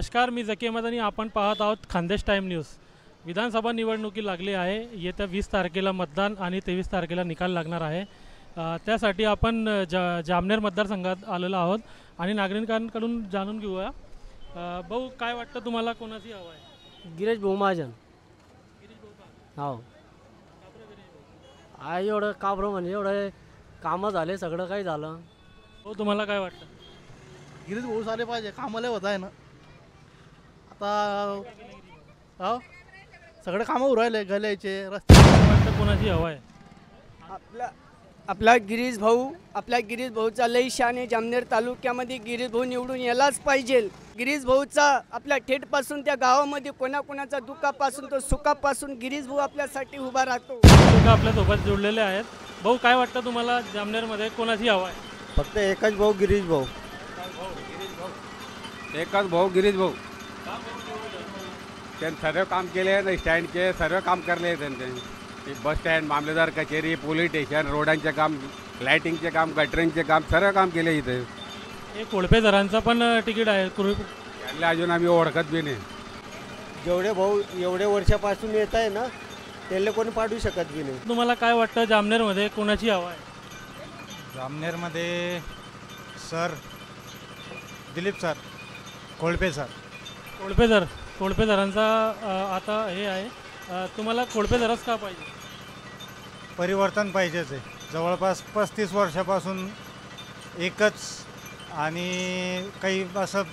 नमस्कार, मी झकी अहमद आणि आपण पाहत आहोत खानदेश टाइम न्यूज। विधानसभा निवडणुकी लागली आहे। येत्या 20 तारखेला मतदान आणि 23 तारखेला निकाल लागणार आहे। त्यासाठी आपण जामनेर मतदारसंघात आलेलो आहोत आणि नागरिकांकडून जाणून घेऊया। भाऊ, काय वाटतं तुम्हाला, कोणाची हवा आहे? गिरीश भाऊ महाजन। हो, आहे एवढं काबरं म्हणजे एवढं कामं झाले, सगळं काही झालं। हो, तुम्हाला काय वाटतं? गिरीश भाऊ झाले पाहिजे, कामाला होत आहे ना आता। हो, सगळे कामं उरायले, गल्याचे रस्ते। वाटतं कोणाची हवा आहे? आपला गिरीश भाऊचा लई शान आहे। जामनेर तालुक्यामध्ये गिरीश भाऊ निवडून यायलाच पाहिजे। गिरीश भाऊचा आपल्या थेटपासून त्या गावामध्ये कोणाकोणाचा दुःखापासून तो सुखापासून गिरीश भाऊ आपल्यासाठी उभा राहतो। लोक आपल्यासोबत जोडलेले आहेत। भाऊ, काय वाटतं तुम्हाला, जामनेरमध्ये कोणाची हवा आहे? फक्त एकच भाऊ, गिरीश भाऊ। एकच भाऊ, गिरीश भाऊ। त्यांनी सर्व काम केले ना, स्टँडचे सर्व काम करले त्यांचे। बस स्टँड, मामलेदार कचेरी, पोलीस स्टेशन, रोडांचे काम, लाईटिंगचे काम, गटरिंगचे काम, सर्व काम केले इथे। हे कोळपेसरांचं पण तिकीट आहे। त्यांना अजून आम्ही ओळखत बी नाही। जेवढे भाऊ एवढे वर्षापासून येत आहे ना, त्याला कोणी पाडू शकत बी नाही। तुम्हाला काय वाटतं, जामनेरमध्ये कोणाची हवा आहे? जामनेरमध्ये सर दिलीप सर, कोळपे सर। कोळपेसरांचा आता हे आहे। तुम्हाला कोळपेसरच का पाहिजे? परिवर्तन पाहिजेच आहे। जवळपास 35 वर्षापासून एकच, आणि काही असं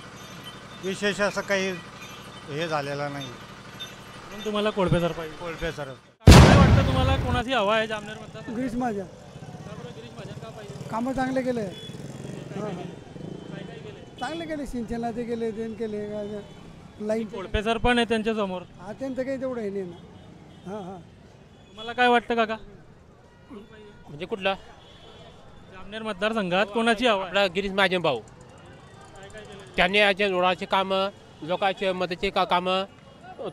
विशेष असं काही हे झालेलं नाही म्हणून तुम्हाला कोळपेसर पाहिजे? कोळपे सर। काय वाटतं तुम्हाला, कोणाची हवा आहे जामनेरमध्ये? गिरीश महाजन। गिरीश महाजन का पाहिजे? कामं चांगले केले, काय केले? चांगले केले। सिंचनाचे केले, देण केले, लाईन। कोळपेसर पण आहे त्यांच्या समोर। हा, त्यांचं काही तेवढं हे नाही ना। हां हां, तुम्हाला काय वाटतं काका? म्हणजे कुठला? जामनेर मतदारसंघात कोणाची हवा आहे? आपला गिरीश महाजन भाऊ। त्यांनी याचे रोडाचे कामं, लोकांचे मदतीचे कामं,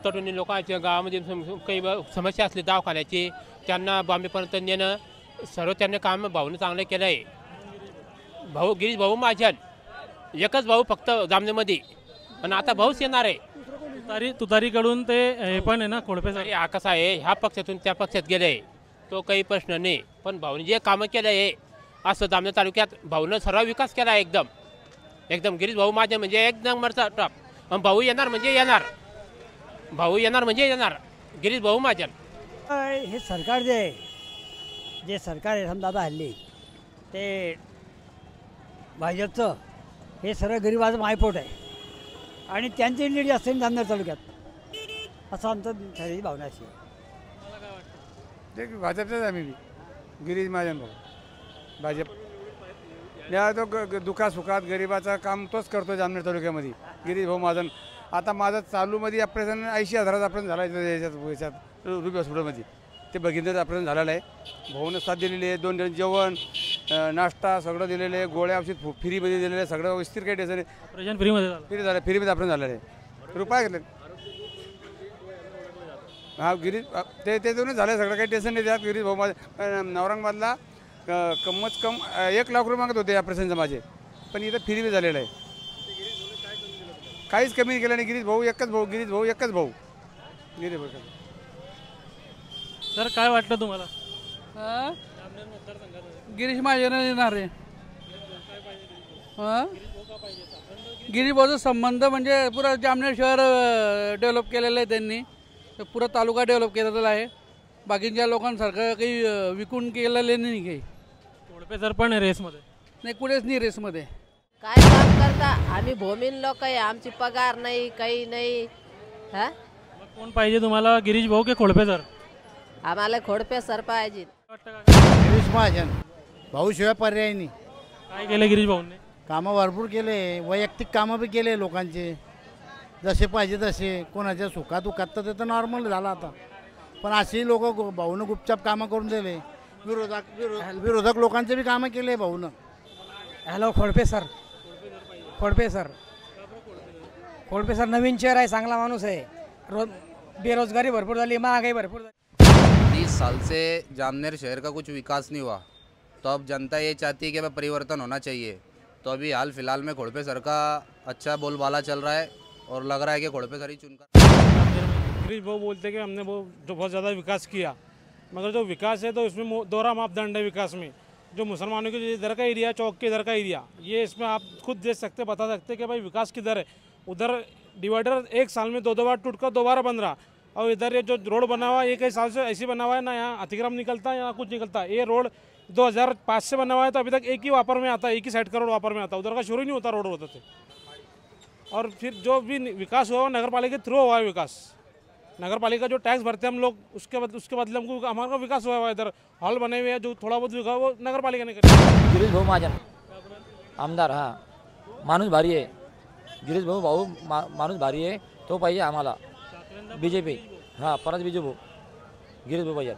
तरुणी लोकांच्या गावामध्ये काही समस्या असली दवाखान्याची, त्यांना बॉम्बेपर्यंत नेणं, सर्व त्यांनी काम भाऊने चांगलं केलं आहे। भाऊ गिरीश भाऊ महाजन, एकच भाऊ फक्त जामनेरमध्ये, पण आता भाऊच येणार आहे। तुतारीकडून ते हे पण आहे ना, कोळपेसर। हा कसा आहे, ह्या पक्षातून त्या पक्षात गेले तो काही प्रश्न नाही, पण भाऊने जे कामं केलं आहे असं जामनेर तालुक्यात भाऊनं सर्व विकास केला आहे। एकदम गिरीश भाऊ माझे म्हणजे एकदम मरचा टॉप। भाऊ येणार म्हणजे येणार, भाऊ येणार म्हणजे येणार, गिरीश भाऊ महाजन। हे सरकार जे सरकार आहे समजा आता हल्ली ते भाजपचं, हे सर्व गरिबाचं मायपोट आहे आणि त्यांची लीड असते जामनेर तालुक्यात, असं आमचं ठरलेली भावना अशी आहे। ते भाजपचंच आम्ही बी, गिरीश महाजन भाऊ भाजप। या तो दुःखासुखात गरिबाचं काम तोच करतो जामनेर तालुक्यामध्ये, गिरीश भाऊ महाजन। आता माझं चालूमध्ये ऑपरेशन 80,000चं ऑपरेशन झालं आहे याच्यात रुपये हॉस्पिटलमध्ये, ते बघितलं ऑपरेशन झालेलं आहे। भाऊनं साथ दिलेली आहे, 2 जण जेवण, नाश्ता सगळं दिलेलं आहे, गोळ्या औषध फ्रीमध्ये दिलेलं आहे, सगळं व्यवस्थित काही टेन्शन नाही। ऑपरेशन फ्रीमध्ये झालं? फ्रीमध्ये ऑपरेशन झालेलं आहे, रुपये घेतले। हा, गिरीश ते दोन्ही झाले, सगळं काही टेन्शन नाही त्यात। गिरीश भाऊ माझे औरंगाबादला कमीत कम 1 लाख रुपये मागत होते ऑपरेशनचं माझे, पण इथं फ्रीमध्ये झालेलं आहे, काहीच कमी केलं नाही। गिरीश भाऊ एकच भाऊ, गिरीश भाऊ एकच भाऊ, गिरीश भाऊ। सर, काय वाटतं तुम्हाला? गिरीश महाजन येणार आहे। गिरीश भाऊचा संबंध म्हणजे पुरा जामनेर शहर डेव्हलप केलेलं आहे त्यांनी, पुरा तालुका डेव्हलप केलेला आहे। बाकीच्या लोकांसारखं काही विकून केलेलं नाही काही। कोळपेसर पण आहे रेसमध्ये? नाही, कुठेच नाही रेसमध्ये। काय काम करता? आम्ही भूमीन लोक आहे, आमची पगार नाही, काही नाही। हा, मग कोण पाहिजे तुम्हाला, गिरीश भाऊ की कोळपेसर? आम्हाला खोडपेसर पाहिजे। गिरीश महाजन भाऊ शिवाय पर्याय नाही। काय केलं गिरीश भाऊंनी? कामं भरपूर केले, वैयक्तिक कामं बी केले लोकांचे, जसे पाहिजे तसे। कोणाच्या सुखात दुखात तर ते तर नॉर्मल झालं आता, पण अशी लोक भाऊनं गुपचाप कामं करून दिले। विरोधक लोकांचे बी कामं केले भाऊनं। हॅलो, खोडपेसर नवीन चेहरा आहे, चांगला माणूस आहे। बेरोजगारी भरपूर झाली, महागाई भरपूर झाली। 30 साल से जामनेर शहर का कुछ विकास नहीं हुआ, तो अब जनता ये चाहती है कि भाई परिवर्तन होना चाहिए। तो अभी हाल फिलहाल में खोड़पे सर का अच्छा बोलबाला चल रहा है, और लग रहा है कि घोड़े पे खरी चुनकर। गिरीश भाऊ बोलते कि हमने बहुत ज़्यादा विकास किया, मगर जो विकास है तो इसमें दोहरा मापदंड है विकास में। जो मुसलमानों के इधर का एरिया, चौक के इधर का एरिया, ये इसमें आप खुद देख सकते, बता सकते कि भाई विकास किधर है। उधर डिवाइडर एक साल में 2 बार टूट कर दोबारा बन रहा, और इधर ये जो रोड बना हुआ है एक ही साल से ऐसे बना हुआ है, ना यहाँ अतिक्रम निकलता है, यहाँ कुछ निकलता है। ये रोड 2005 से बना हुआ है, तो अभी तक एक ही वापर में आता है, एक ही साइड का रोड वापर में आता है, उधर का शुरू नहीं होता रोड होते थे। और फिर जो भी विकास हुआ नगर पालिका के थ्रू हुआ है विकास। नगर पालिका जो टैक्स भरते हैं हम लोग, उसके बदले हमको हमारा विकास हुआ है। इधर हॉल बने हुए हैं, जो थोड़ा बहुत विकास वो नगर पालिका ने किया। गिरीश भाऊ महाजन आमदार, हाँ माणूस भारी आहे, गिरीश भाऊ माणूस भारी आहे, तो पाहिजे आम्हाला बीजेपी, हाँ परत बीजेपी गिरीश भाऊ पाहिजे।